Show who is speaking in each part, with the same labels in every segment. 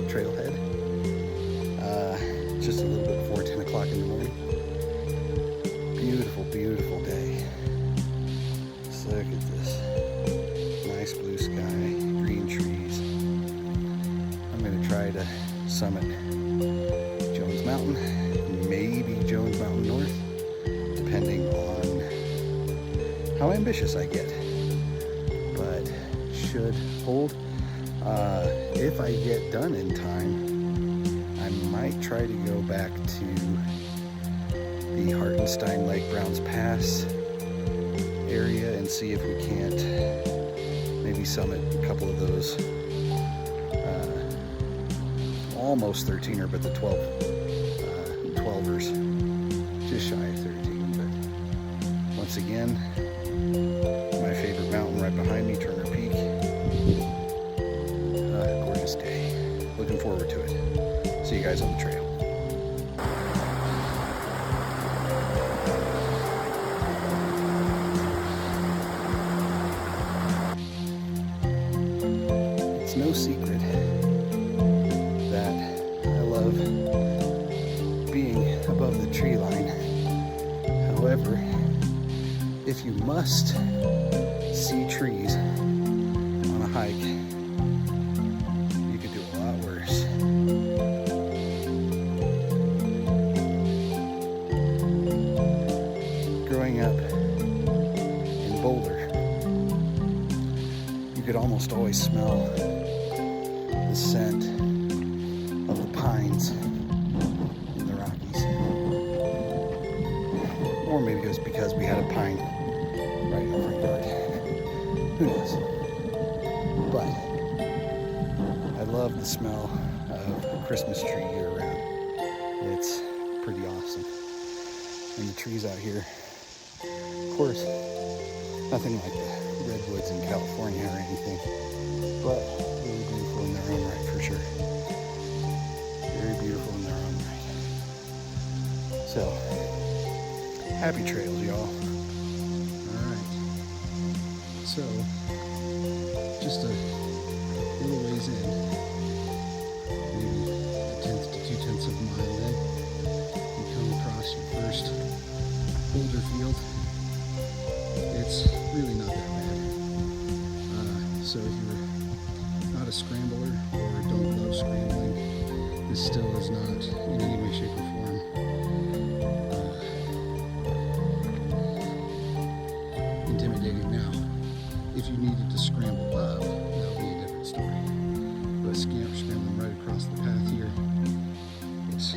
Speaker 1: trailhead. Just a little bit before 10 o'clock in the morning. Beautiful, beautiful day. So look at this. Nice blue sky, green trees. I'm going to try to summit Jones Mountain, maybe Jones Mountain North, depending on how ambitious I get. But should hold. If I get done in time, I might try to go back to the Hartenstein Lake Browns Pass area and see if we can't maybe summit a couple of those almost 13er, but the 12ers, just shy of 13. But once again, my favorite mountain right behind me, Turner Peak. Gorgeous day. Looking forward to it. See you guys on the trail. It's no secret that I love being above the tree line. However, if you must see trees on a hike, you could do a lot worse. Growing up in Boulder, you could almost always smell the scent of the pines in the Rockies. Or maybe it was because we had a pine right in our front yard. Who knows? But I love the smell of a Christmas tree year round. It's pretty awesome. And the trees out here, of course, nothing like the redwoods in California or anything, but really beautiful in their own right for sure. Very beautiful in their own right. So, happy trails, y'all. Alright. So, just a little ways in, maybe a tenth to 2/10 of a mile in, you come across your first boulder field. It's really not that bad. So if you're not a scrambler or don't love scrambling, this still is not in any way, shape, or form intimidating. Now, if you needed to scramble up, that would be a different story. But scrambling right across the path here, it's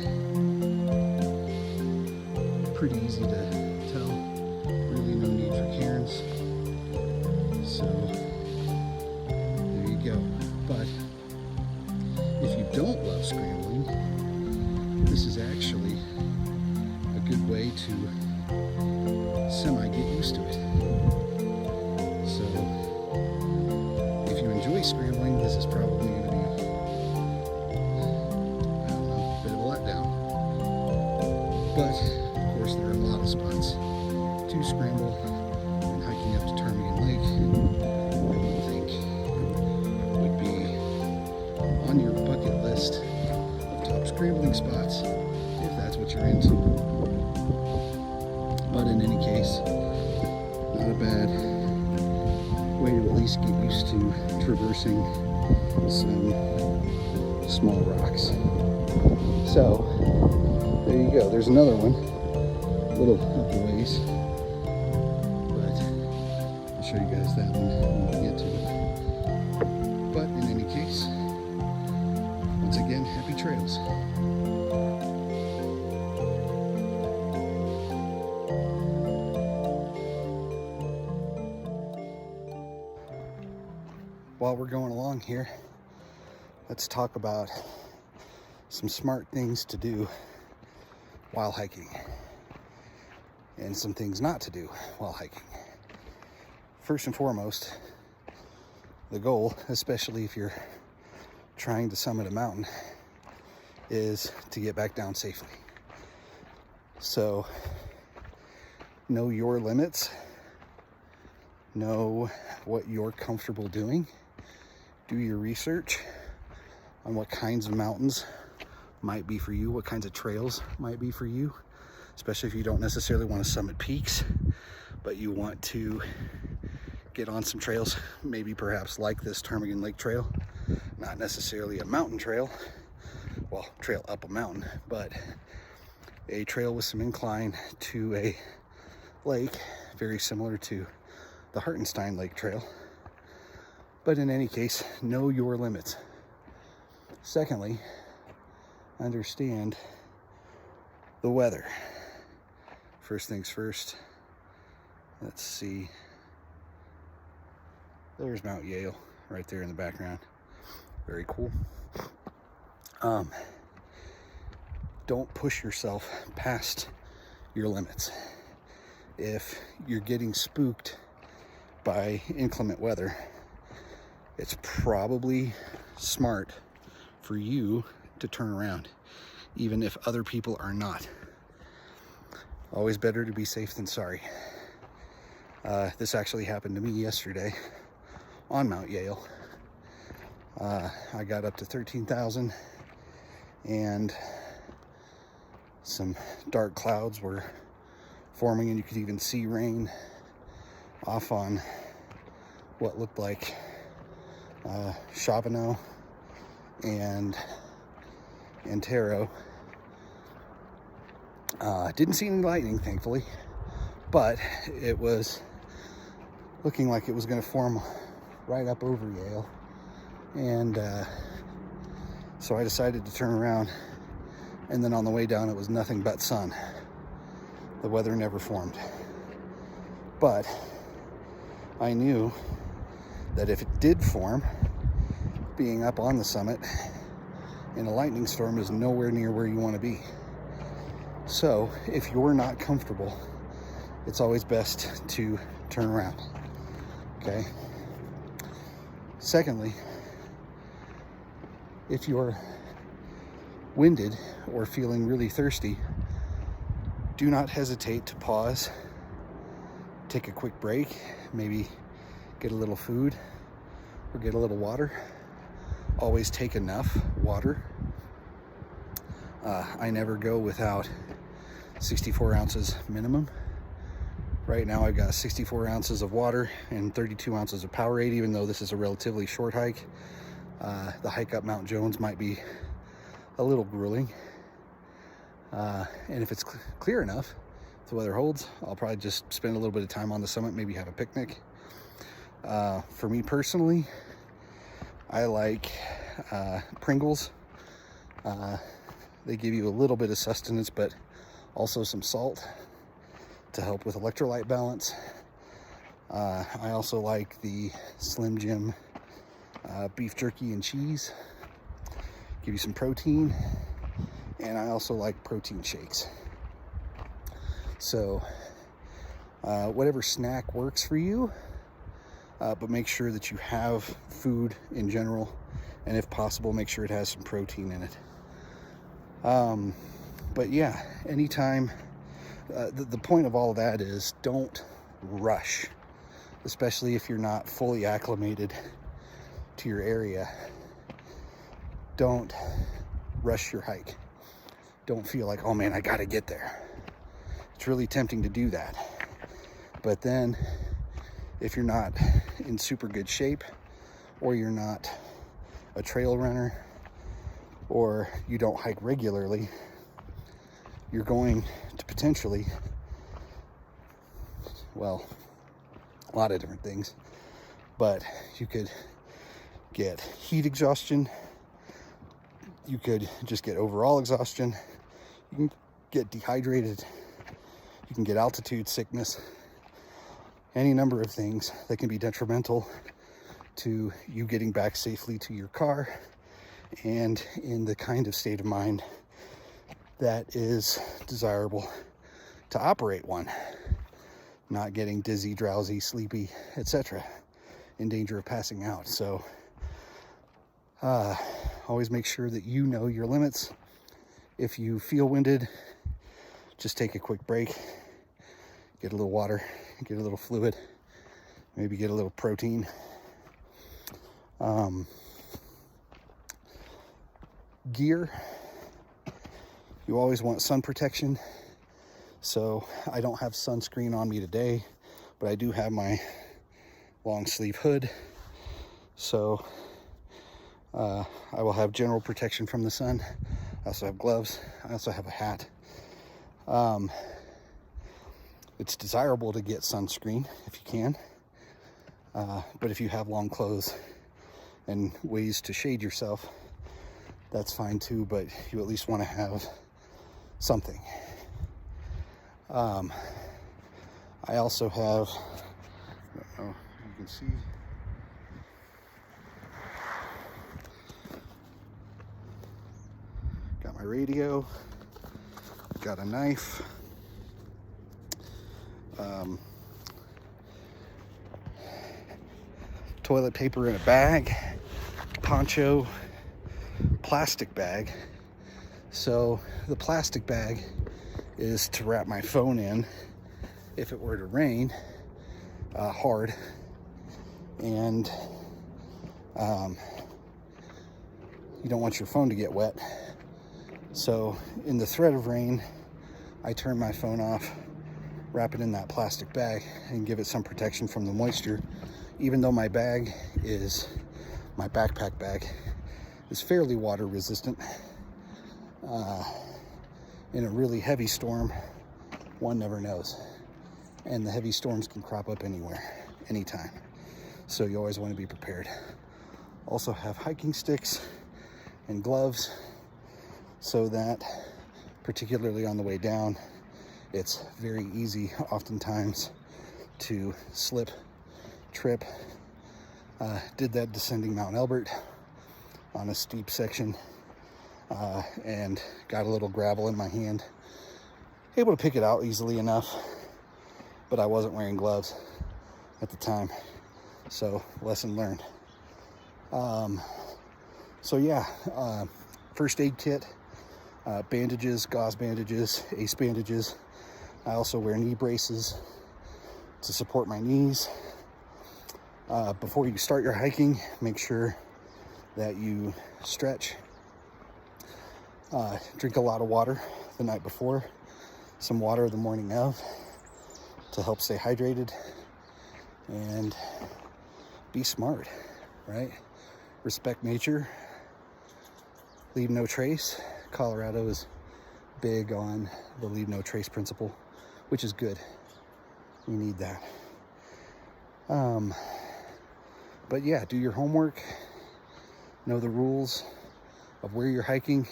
Speaker 1: pretty easy to tell. Really no need for cairns. So there you go. But if you don't love scrambling, this is actually a good way to semi-get used to it. So if you enjoy scrambling, this is probably going to be, I don't know, a bit of a letdown. But of course there are a lot of spots to scramble, and hiking up to Ptarmigan Lake, I don't think would be on your bucket list of top scrambling spots, if that's what you're into. But in any case, not a bad way to at least get used to traversing some small rocks. So, there you go. There's another one, a little up the ways. I'll show you guys that one when we get to it. But in any case, once again, happy trails. While we're going along here, let's talk about some smart things to do while hiking and some things not to do while hiking. First and foremost, the goal, especially if you're trying to summit a mountain, is to get back down safely. So know your limits, know what you're comfortable doing, do your research on what kinds of mountains might be for you, what kinds of trails might be for you, especially if you don't necessarily want to summit peaks, but you want to get on some trails, maybe perhaps like this Ptarmigan Lake trail, not necessarily a mountain trail, well, trail up a mountain, but a trail with some incline to a lake, very similar to the Hartenstein Lake Trail. But in any case, know your limits. Secondly, understand the weather. First things first, let's see. There's Mount Yale right there in the background. Very cool. Don't push yourself past your limits. If you're getting spooked by inclement weather, it's probably smart for you to turn around, even if other people are not. Always better to be safe than sorry. This actually happened to me yesterday on Mount Yale. I got up to 13,000 and some dark clouds were forming, and you could even see rain off on what looked like Chavano and Antero. Didn't see any lightning, thankfully, but it was looking like it was going to form right up over Yale. And so I decided to turn around, and then on the way down it was nothing but sun. The weather never formed. But I knew that if it did form, being up on the summit in a lightning storm is nowhere near where you want to be. So if you're not comfortable, it's always best to turn around. Okay? Secondly, if you're winded or feeling really thirsty, do not hesitate to pause, take a quick break, maybe get a little food or get a little water. Always take enough water. I never go without 64 ounces minimum. Right now I've got 64 ounces of water and 32 ounces of Powerade, even though this is a relatively short hike. The hike up Mount Jones might be a little grueling. And if it's clear enough, if the weather holds, I'll probably just spend a little bit of time on the summit, maybe have a picnic. For me personally, I like Pringles. They give you a little bit of sustenance, but also some salt to help with electrolyte balance. I also like the Slim Jim beef jerky and cheese. Give you some protein. And I also like protein shakes. So whatever snack works for you, but make sure that you have food in general, and if possible, make sure it has some protein in it. But yeah, anytime, the point of all of that is don't rush, especially if you're not fully acclimated to your area. Don't rush your hike. Don't feel like, oh man, I gotta get there. It's really tempting to do that. But then if you're not in super good shape, or you're not a trail runner, or you don't hike regularly, you're going to potentially, well, a lot of different things, but you could get heat exhaustion, you could just get overall exhaustion, you can get dehydrated, you can get altitude sickness, any number of things that can be detrimental to you getting back safely to your car and in the kind of state of mind that is desirable to operate one. Not getting dizzy, drowsy, sleepy, etc. in danger of passing out. So always make sure that you know your limits. If you feel winded, just take a quick break, get a little water, get a little fluid, maybe get a little protein. gear. You always want sun protection. So I don't have sunscreen on me today, but I do have my long sleeve hood. So I will have general protection from the sun. I also have gloves. I also have a hat. It's desirable to get sunscreen if you can. But if you have long clothes and ways to shade yourself, that's fine too, but you at least want to have something. I also have, I don't know if you can see, got my radio, got a knife, toilet paper in a bag, poncho, plastic bag. So the plastic bag is to wrap my phone in if it were to rain hard, and you don't want your phone to get wet. So in the threat of rain, I turn my phone off, wrap it in that plastic bag, and give it some protection from the moisture. Even though my bag is, my backpack bag is fairly water resistant, in a really heavy storm, one never knows. And the heavy storms can crop up anywhere, anytime. So you always want to be prepared. Also have hiking sticks and gloves so that, particularly on the way down, it's very easy oftentimes to slip, trip. Did that descending Mount Elbert on a steep section, and got a little gravel in my hand. Able to pick it out easily enough, but I wasn't wearing gloves at the time, so lesson learned. So yeah, first aid kit, bandages, gauze bandages, ace bandages. I also wear knee braces to support my knees. Before you start your hiking, make sure that you stretch. Drink a lot of water the night before, some water the morning of to help stay hydrated, and be smart, right? Respect nature, leave no trace. Colorado is big on the leave no trace principle, which is good. We need that. But yeah, do your homework, know the rules of where you're hiking.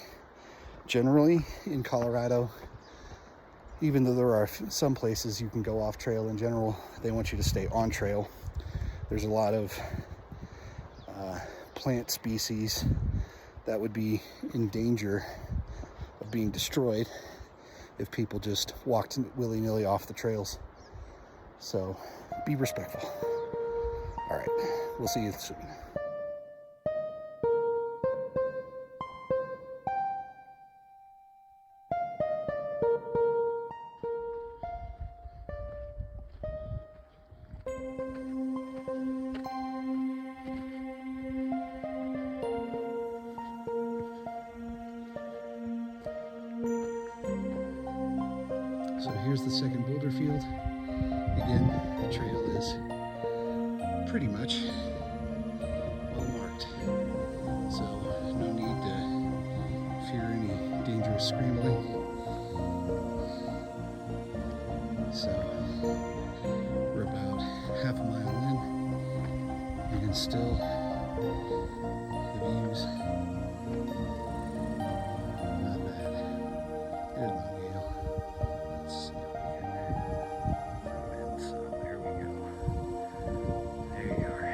Speaker 1: Generally in Colorado, even though there are some places you can go off trail, in general they want you to stay on trail. There's a lot of plant species that would be in danger of being destroyed if people just walked willy-nilly off the trails. So be respectful. All right, we'll see you soon. So here's the second boulder field. Again, the trail is pretty much well marked, so no need to fear any dangerous scrambling. So we're about half a mile in, and still the views not bad. There's my gale. Let's see if we can so there we go. There you are.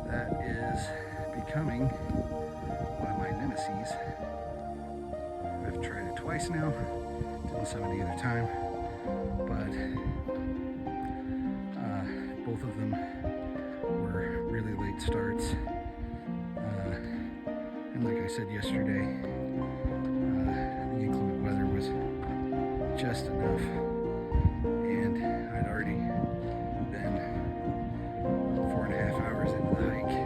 Speaker 1: That is becoming one of my nemesis. I've tried it twice now. Didn't summon either time, but both of them were really late starts. And like I said yesterday, the inclement weather was just enough, and I'd already been 4.5 hours into the hike,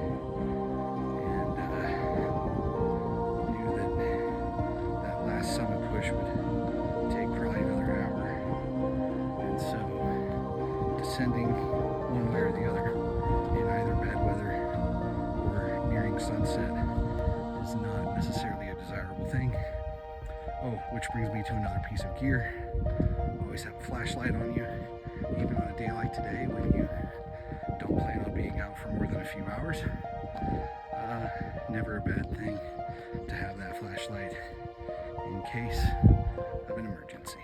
Speaker 1: and descending one way or the other in either bad weather or nearing sunset is not necessarily a desirable thing. Oh, which brings me to another piece of gear. Always have a flashlight on you, even on a day like today when you don't plan on being out for more than a few hours. Never a bad thing to have that flashlight in case of an emergency.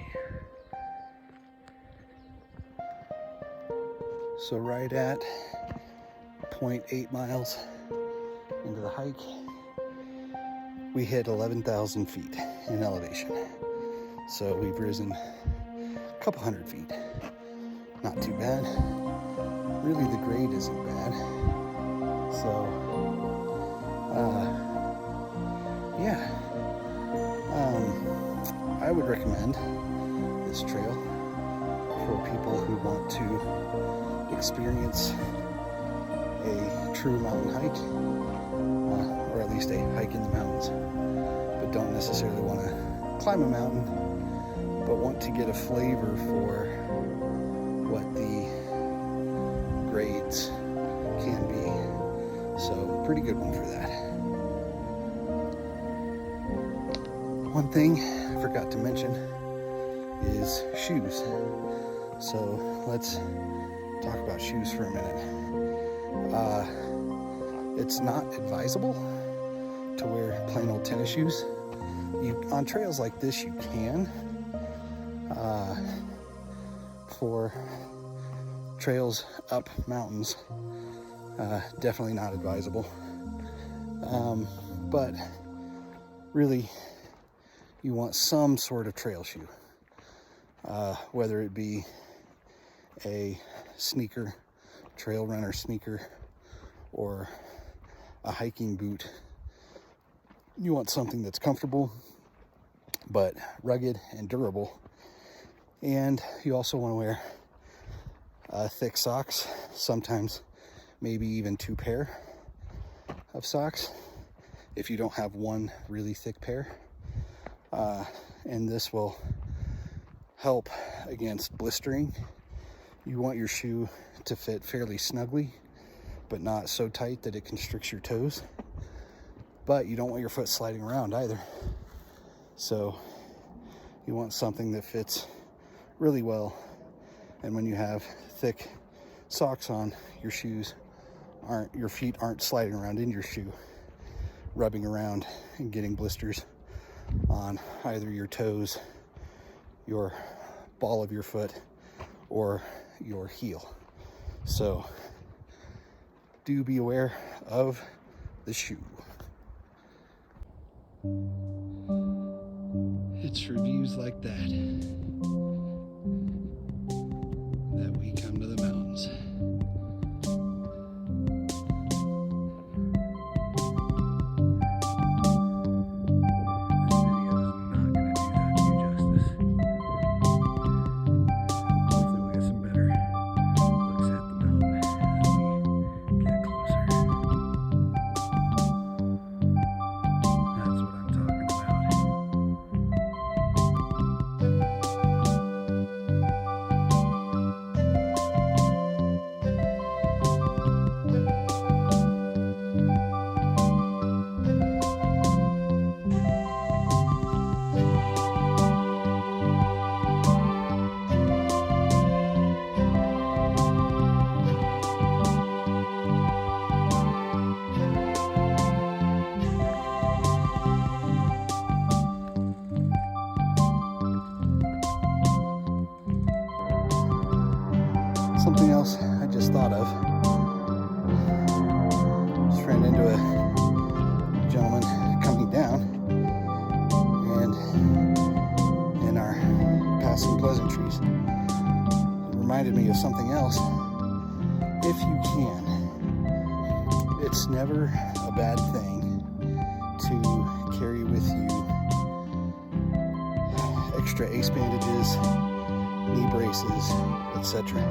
Speaker 1: So right at 0.8 miles into the hike, we hit 11,000 feet in elevation. So we've risen a couple hundred feet. Not too bad. Really, the grade isn't bad. So, yeah. I would recommend this trail for people who want to experience a true mountain hike, or at least a hike in the mountains, but don't necessarily want to climb a mountain, but want to get a flavor for what the grades can be. So pretty good one for that. One thing I forgot to mention is shoes. So let's talk about shoes for a minute. It's not advisable to wear plain old tennis shoes. On trails like this you can. For trails up mountains, definitely not advisable. But really, you want some sort of trail shoe, whether it be a sneaker, trail runner sneaker, or a hiking boot. You want something that's comfortable, but rugged and durable. And you also want to wear thick socks, sometimes maybe even 2 pair of socks if you don't have one really thick pair. And this will help against blistering. You want your shoe to fit fairly snugly, but not so tight that it constricts your toes. But you don't want your foot sliding around either. So you want something that fits really well. And when you have thick socks on, your feet aren't sliding around in your shoe, rubbing around and getting blisters on either your toes, your ball of your foot, or your heel. So do be aware of the shoe. It's for views like that we come to the mountains. Something else I just thought of. Just ran into a gentleman coming down, and in our passing pleasantries, it reminded me of something else. If you can, it's never a bad thing to carry with you extra ace bandages, knee braces, etc.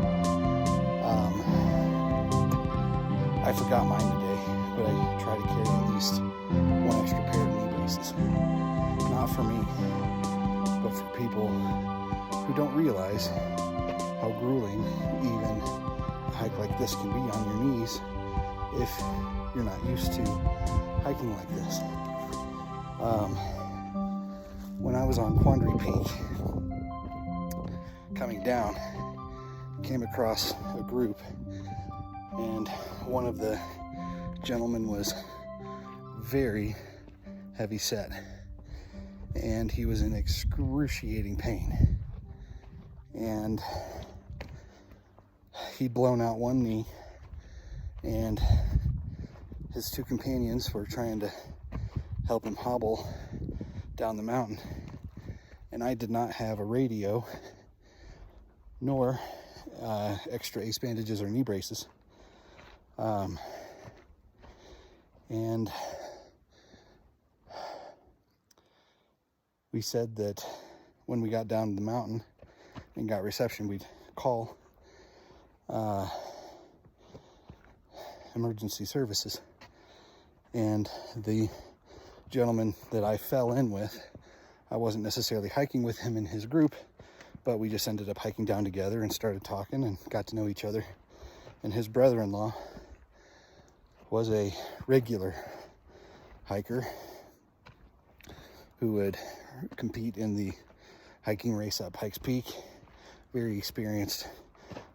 Speaker 1: I forgot mine today, but I try to carry at least one extra pair of knee braces. Not for me, but for people who don't realize how grueling even a hike like this can be on your knees if you're not used to hiking like this. When I was on Quandary Peak, coming down, came across a group, and one of the gentlemen was very heavy set, and he was in excruciating pain, and he'd blown out one knee, and his two companions were trying to help him hobble down the mountain, and I did not have a radio nor extra ace bandages or knee braces, and we said that when we got down to the mountain and got reception, we'd call emergency services. And the gentleman that I fell in with, I wasn't necessarily hiking with him in his group, but we just ended up hiking down together and started talking and got to know each other. And his brother-in-law was a regular hiker who would compete in the hiking race up Pikes Peak, very experienced,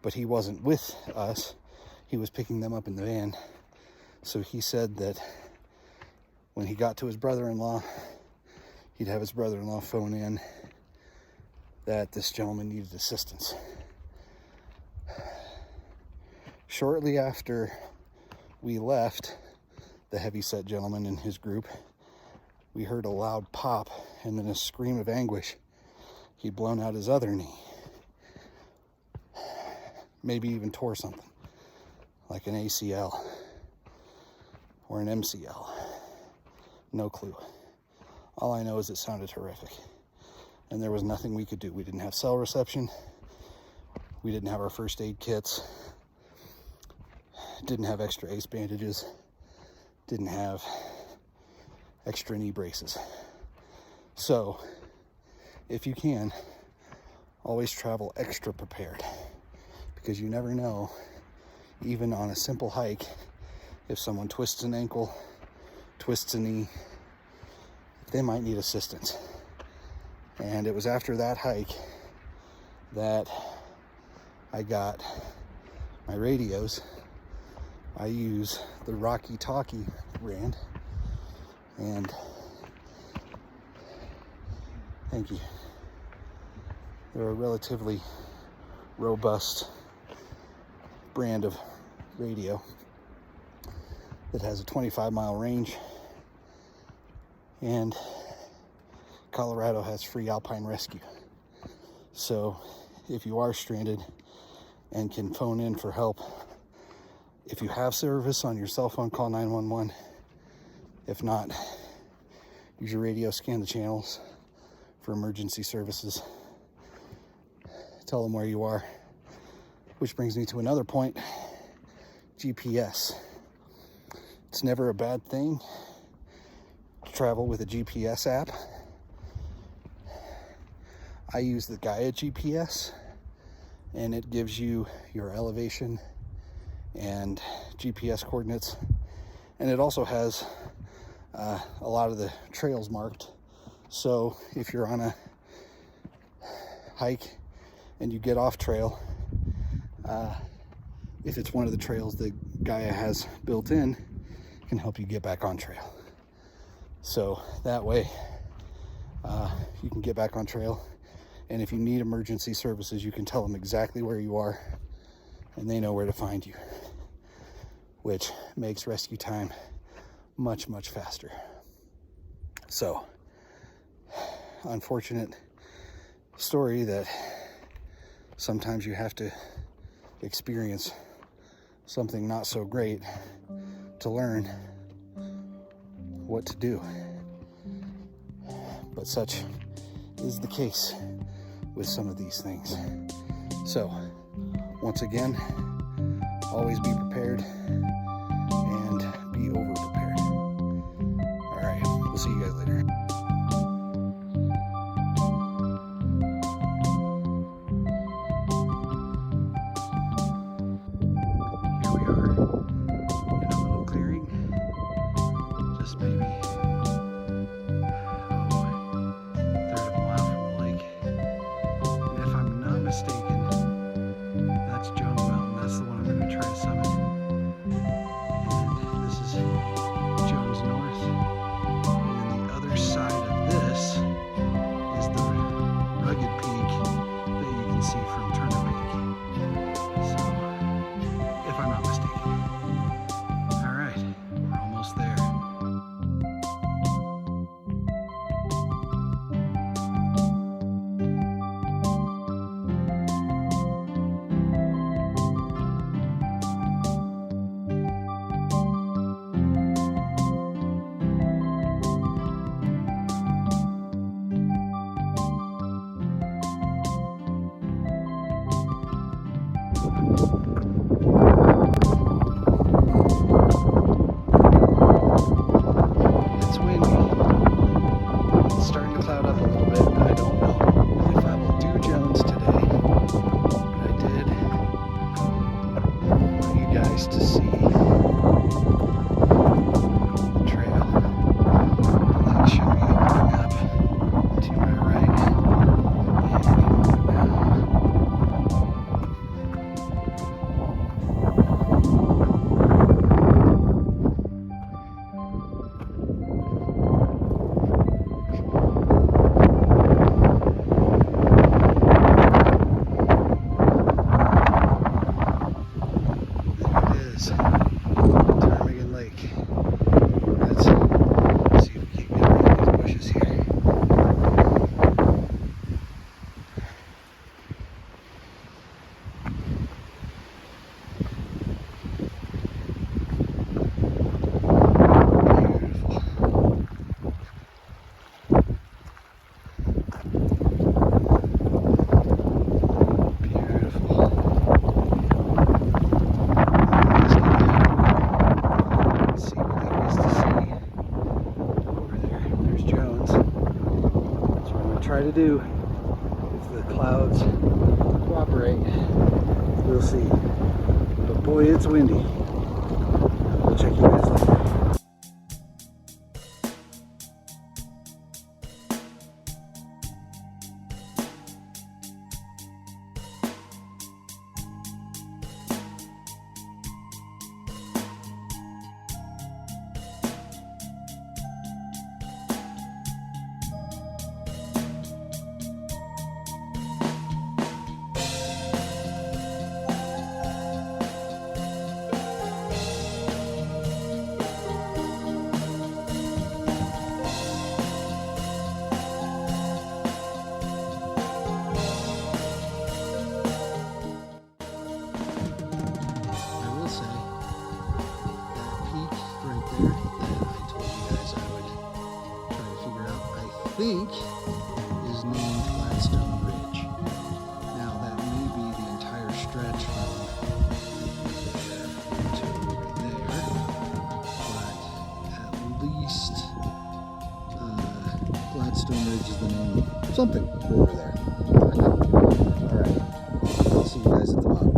Speaker 1: but he wasn't with us. He was picking them up in the van. So he said that when he got to his brother-in-law, he'd have his brother-in-law phone in that this gentleman needed assistance. Shortly after we left the heavy-set gentleman and his group, we heard a loud pop and then a scream of anguish. He'd blown out his other knee. Maybe even tore something, like an ACL or an MCL. No clue. All I know is it sounded horrific. And there was nothing we could do. We didn't have cell reception. We didn't have our first aid kits. Didn't have extra ace bandages. Didn't have extra knee braces. So, if you can, always travel extra prepared, because you never know, even on a simple hike, if someone twists an ankle, twists a knee, they might need assistance. And it was after that hike that I got my radios. I use the Rocky Talkie brand, and thank you. They're a relatively robust brand of radio that has a 25-mile range, and Colorado has free alpine rescue. So if you are stranded and can phone in for help, if you have service on your cell phone, call 911. If not, use your radio, scan the channels for emergency services. Tell them where you are. Which brings me to another point, GPS. It's never a bad thing to travel with a GPS app. I use the Gaia GPS, and it gives you your elevation and GPS coordinates, and it also has a lot of the trails marked. So if you're on a hike and you get off trail, if it's one of the trails that Gaia has built in, it can help you get back on trail. So that way you can get back on trail, and if you need emergency services, you can tell them exactly where you are and they know where to find you, which makes rescue time much, much faster. So, unfortunate story that sometimes you have to experience something not so great to learn what to do. But such is the case with some of these things. So, once again, always be prepared and be over prepared. All right, we'll see you guys later. It's windy. It's starting to cloud up a little bit. I don't know if I will do Jones today, but I did want you guys to see the trail. The lake should be opening up to my right. And now Ptarmigan Lake. Let's see if we keep getting around these bushes here. Try to do if the clouds cooperate. We'll see. But boy, it's windy. I'll check you guys later. Think is named Gladstone Ridge. Now that may be the entire stretch from there to over there, but at least Gladstone Ridge is the name of something over there. Alright, I'll see you guys at the bottom.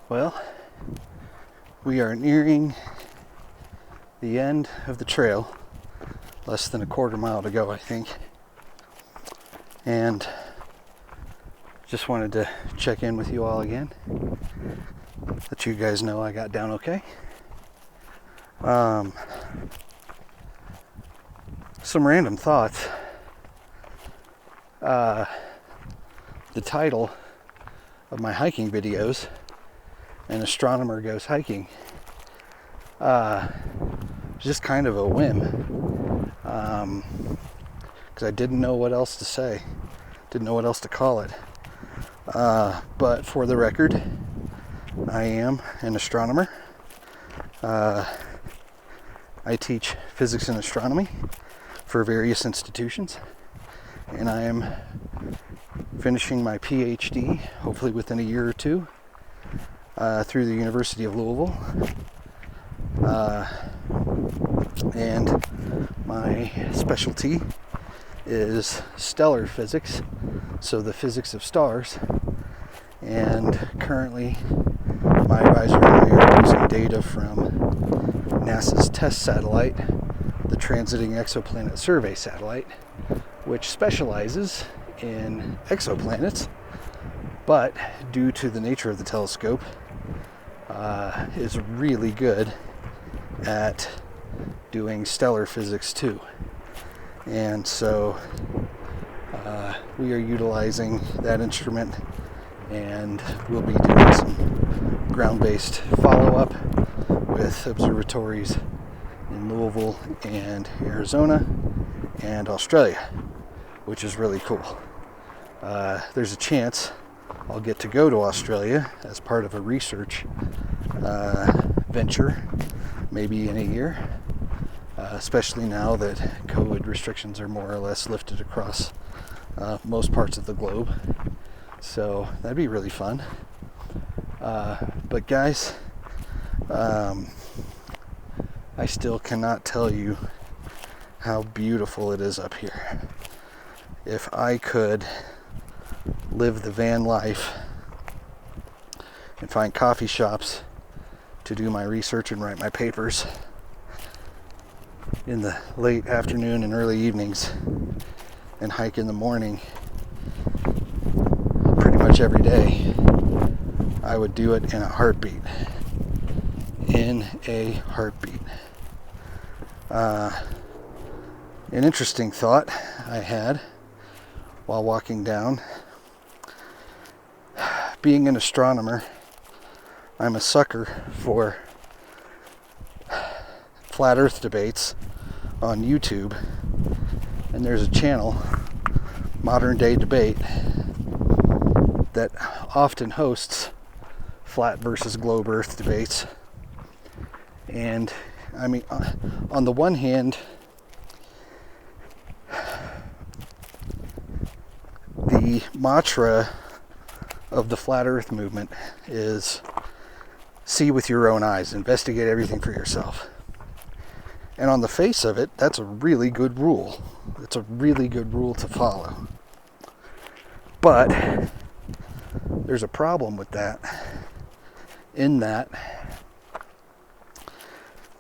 Speaker 1: Well, we are nearing the end of the trail. Less than a quarter mile to go, I think. And just wanted to check in with you all again. Let you guys know I got down okay. Some random thoughts. The title of my hiking videos, An Astronomer Goes Hiking, just kind of a whim. because I didn't know what else to say, didn't know what else to call it. But for the record, I am an astronomer. I teach physics and astronomy for various institutions, and I am finishing my PhD, hopefully within a year or two, through the University of Louisville. And my specialty is stellar physics, so the physics of stars. And currently, my advisor and I are using data from NASA's TESS satellite, the Transiting Exoplanet Survey satellite, which specializes in exoplanets, but due to the nature of the telescope, is really good at doing stellar physics too. And so we are utilizing that instrument, and we'll be doing some ground-based follow-up with observatories in Louisville and Arizona and Australia, which is really cool. There's a chance I'll get to go to Australia as part of a research venture, maybe in a year, especially now that COVID restrictions are more or less lifted across most parts of the globe. So that'd be really fun. But guys, I still cannot tell you how beautiful it is up here. If I could live the van life and find coffee shops to do my research and write my papers in the late afternoon and early evenings, and hike in the morning pretty much every day, I would do it in a heartbeat. In a heartbeat. An interesting thought I had while walking down. Being an astronomer, I'm a sucker for flat earth debates on YouTube, and there's a channel, Modern Day Debate, that often hosts flat versus globe earth debates. And I mean, on the one hand, the mantra of the flat earth movement is see with your own eyes, investigate everything for yourself. And on the face of it, that's a really good rule. It's a really good rule to follow. But there's a problem with that, in that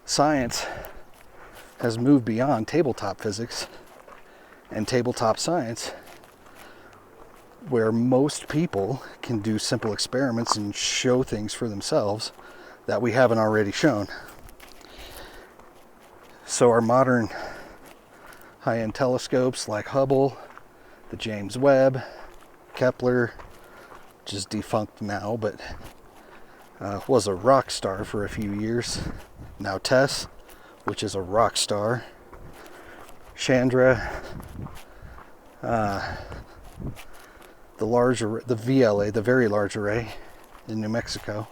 Speaker 1: science has moved beyond tabletop physics and tabletop science, where most people can do simple experiments and show things for themselves that we haven't already shown. So our modern high-end telescopes like Hubble, the James Webb, Kepler, which is defunct now, but was a rock star for a few years. Now TESS, which is a rock star. Chandra, the VLA, the Very Large Array in New Mexico.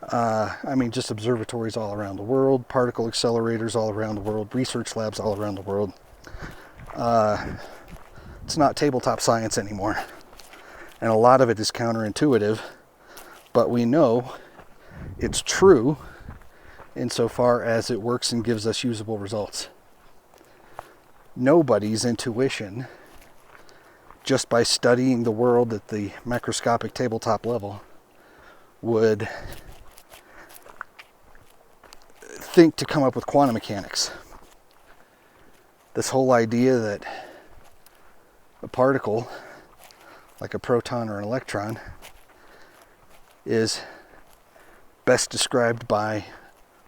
Speaker 1: I mean, just observatories all around the world, particle accelerators all around the world, research labs all around the world. It's not tabletop science anymore. And a lot of it is counterintuitive, but we know it's true insofar as it works and gives us usable results. Nobody's intuition, just by studying the world at the macroscopic tabletop level, would think to come up with quantum mechanics. This whole idea that a particle, like a proton or an electron, is best described by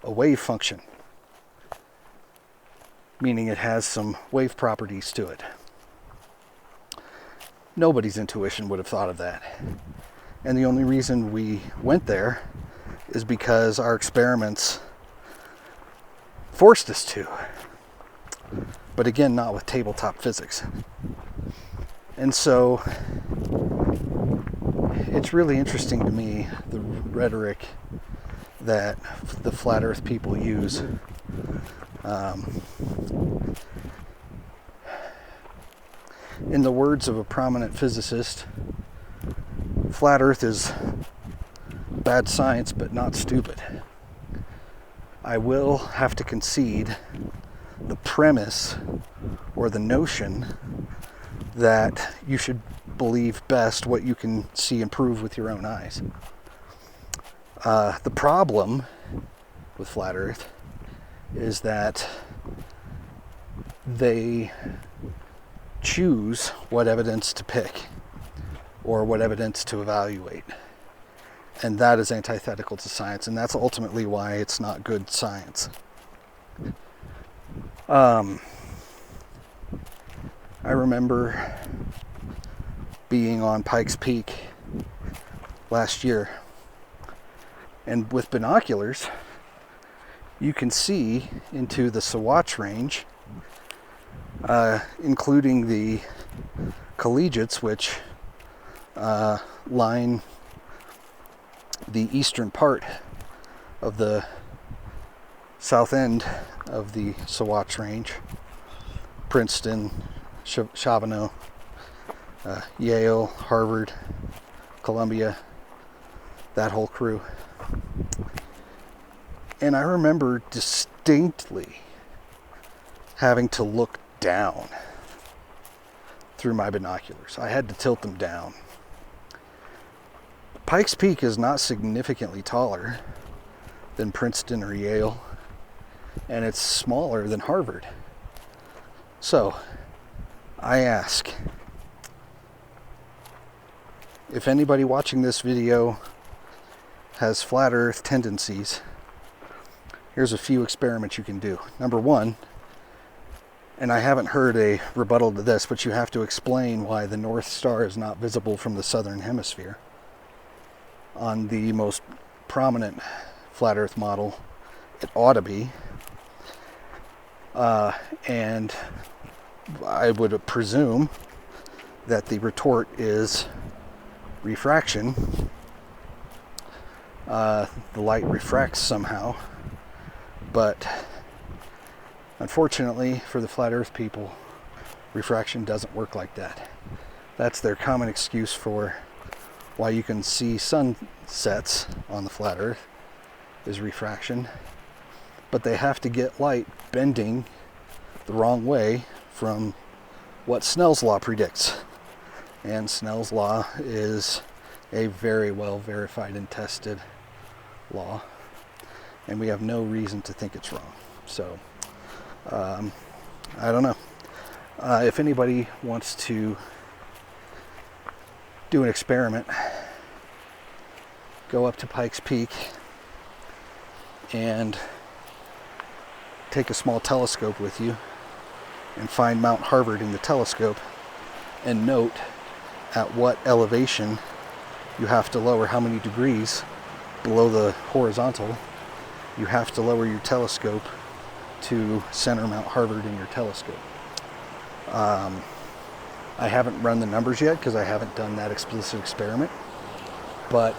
Speaker 1: a wave function, meaning it has some wave properties to it. Nobody's intuition would have thought of that. And the only reason we went there is because our experiments forced us to. but again, not with tabletop physics. And so it's really interesting to me, the rhetoric that the flat earth people use. In the words of a prominent physicist, flat earth is bad science but not stupid. I will have to concede the premise or the notion that you should believe best what you can see and prove with your own eyes. The problem with flat earth is that they choose what evidence to pick or what evidence to evaluate. And that is antithetical to science, and that's ultimately why it's not good science. I remember being on Pikes Peak last year, and with binoculars you can see into the Sawatch Range, including the collegiates, which line the eastern part of the south end of the Sawatch Range. Princeton, Chavano, Yale, Harvard, Columbia, that whole crew. And I remember distinctly having to look down through my binoculars. I had to tilt them down. Pikes Peak is not significantly taller than Princeton or Yale, and it's smaller than Harvard. So, I ask, if anybody watching this video has flat earth tendencies, here's a few experiments you can do. Number one, and I haven't heard a rebuttal to this, but you have to explain why the North Star is not visible from the southern hemisphere. On the most prominent flat earth model, it ought to be. And I would presume that the retort is refraction. The light refracts somehow, but unfortunately for the flat earth people, refraction doesn't work like that. That's their common excuse for why you can see sunsets on the flat earth, is refraction. But they have to get light bending the wrong way from what Snell's law predicts. And Snell's law is a very well verified and tested law, and we have no reason to think it's wrong. So I don't know. If anybody wants to do an experiment, go up to Pikes Peak and take a small telescope with you and find Mount Harvard in the telescope and note at what elevation you have to lower, how many degrees below the horizontal you have to lower your telescope to center Mount Harvard in your telescope. I haven't run the numbers yet because I haven't done that explicit experiment, but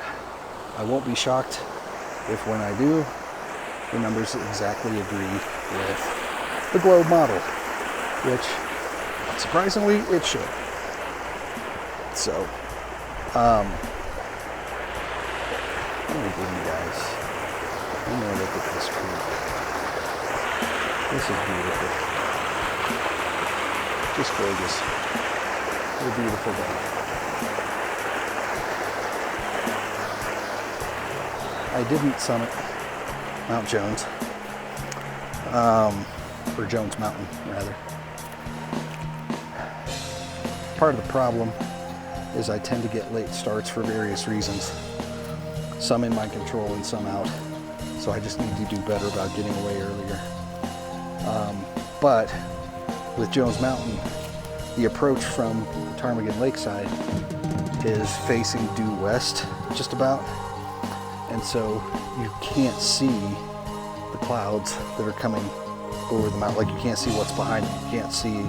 Speaker 1: I won't be shocked if when I do, the numbers exactly agree with the globe model, which surprisingly it should. So, let me bring you guys. I'm gonna look at this creek. This is beautiful. Just gorgeous. What a beautiful day. I didn't summit Mount Jones, or Jones Mountain, rather. Part of the problem is I tend to get late starts for various reasons. Some in my control and some out. So I just need to do better about getting away earlier. But with Jones Mountain, the approach from the Ptarmigan Lake side is facing due west, just about. And so you can't see the clouds that are coming over the mountain. Like you can't see what's behind them. You can't see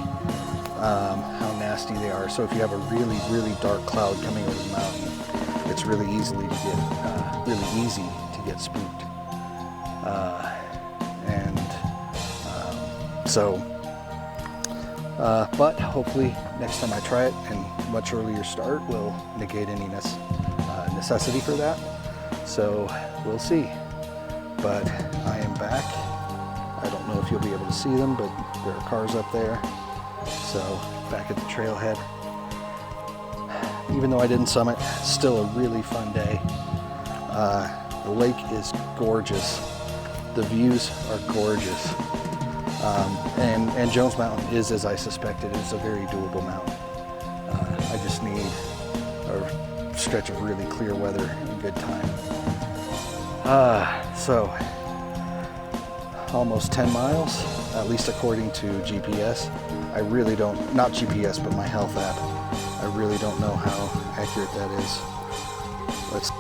Speaker 1: how nasty they are. So if you have a really, really dark cloud coming over the mountain, it's really easy to get spooked. But hopefully next time I try it, and much earlier start will negate any necessity for that. So we'll see. But I am back. I don't know if you'll be able to see them, but there are cars up there. So back at the trailhead. Even though I didn't summit, still a really fun day. The lake is gorgeous. The views are gorgeous. And Jones Mountain is as I suspected. It's a very doable mountain. I just need a stretch of really clear weather and good time. So almost 10 miles, at least according to GPS. I really don't, not GPS, but my health app. I really don't know how accurate that is. Let's